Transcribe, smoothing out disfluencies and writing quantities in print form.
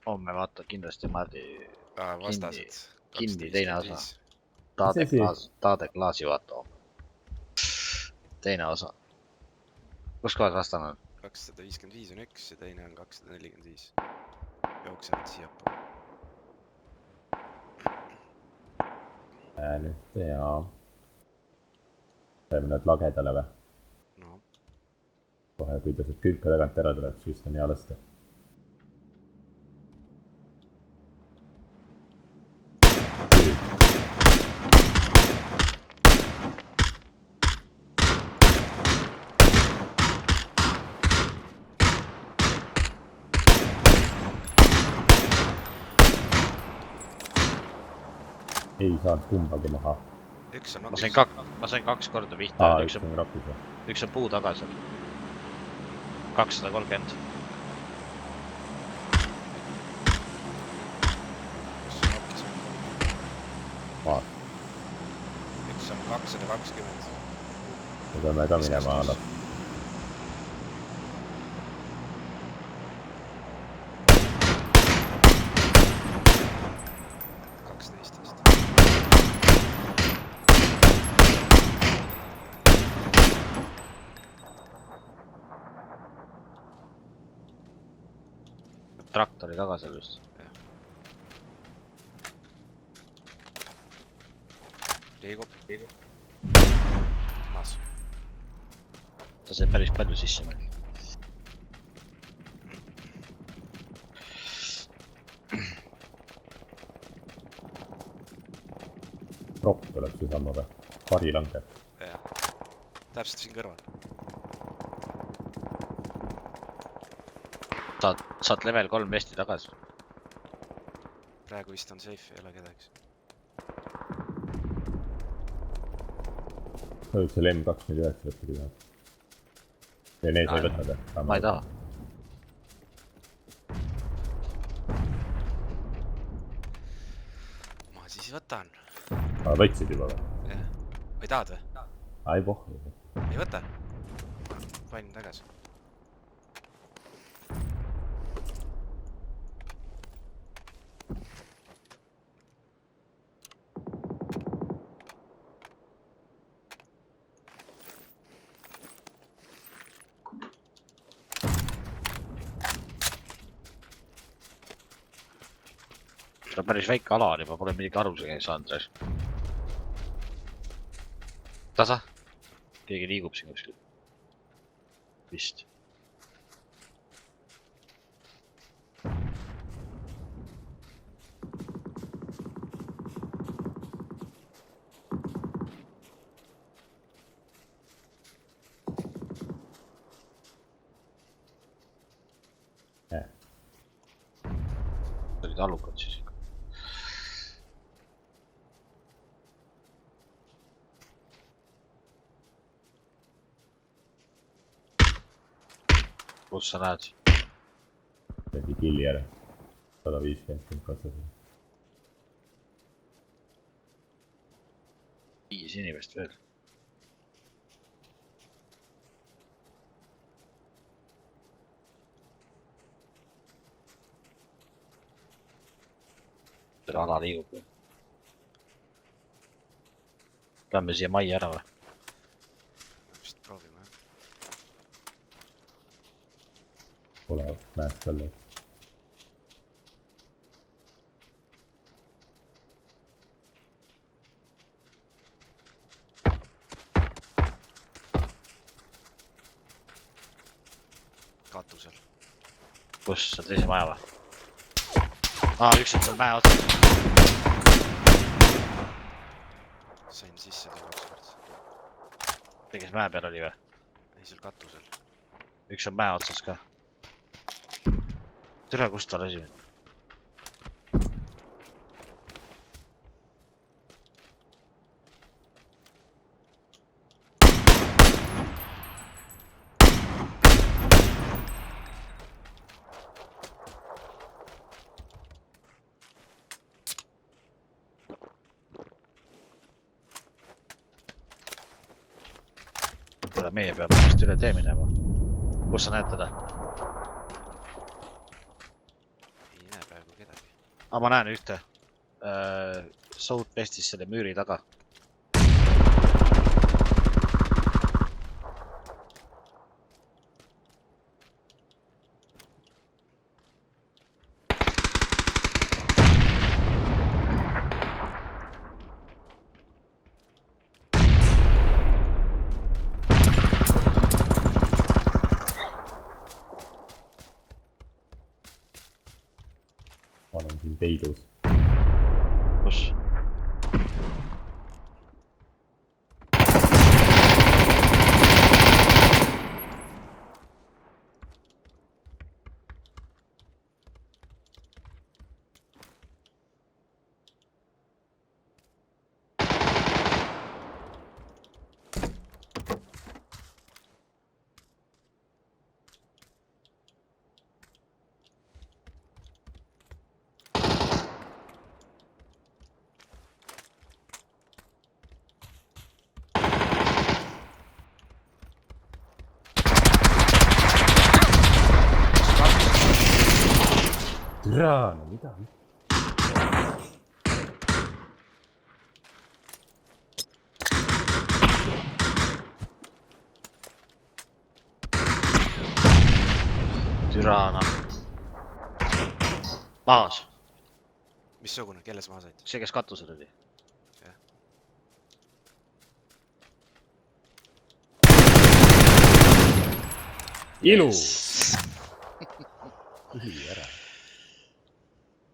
Homme vaata kindlasti Mardi vastased. kinni teine osa. 255. Taade klaasi vaata homme. Teine osa. Kus kohas vastane on? 255 on üks ja teine on 245. Jooksevad siiapoole. Nüüd ja... Teeme need lagedale või? No. Kohe, kui ta sealt külka tagant ära tuleb, siis on hea lasta. Ei saanud kumbagi maha. Üks on Ma sain 2 korda pihta. Üks on rapis või? Üks on puu tagasi. 230. Maas. Üks on 220. Me peame ka minema alla. Traktori taga seal just. Liigub. Maas. Ta sai päris palju sisse meil. Ropp tuleb see samma või? Pari langeb. Jah. Täpselt siin kõrval. Saad level 3 vesti tagasi. Praegu vist on safe, ei ole kedagi. Nüüd seal M249 võtta küll. Ei, need ei võtta te. Ma ei taha. Ma siis võtan. Võtsid juba või? Jah. Või tahad või? Ai pohhu. Ei võta. Panin tagasi. See on päris väike ala juba, pole midagi arusega ei saanud. Tasa? Keegi liigub siin kuskil. Vist. Olid allukad siis ikka. Kus sa näed? Tegi killi ära. 150 katsas. 5 inimest veel. Selle ala liigub. Lähme siia majja ära või? Vist proovime. Pole näed selle. Katusel. Kus? Sa teise maja või? Üks on seal mäe otsas. Sain sisse ta 2 korda. Kes mäe peal oli või? Ei, seal katusel. Üks on mäe otsas ka. Tere, kust ta lasi mind? Meie peab vist üle tee minema. Kus sa näed teda? Ei näe praegu. aga ma näen ühte. Southwestis selle müüri taga. ma olen siin peidus. Kus? Türa, no mida? Türana. Maas. missugune, kelles maha said? See, kes katusel oli. Jah. Ilus! Tühi ära.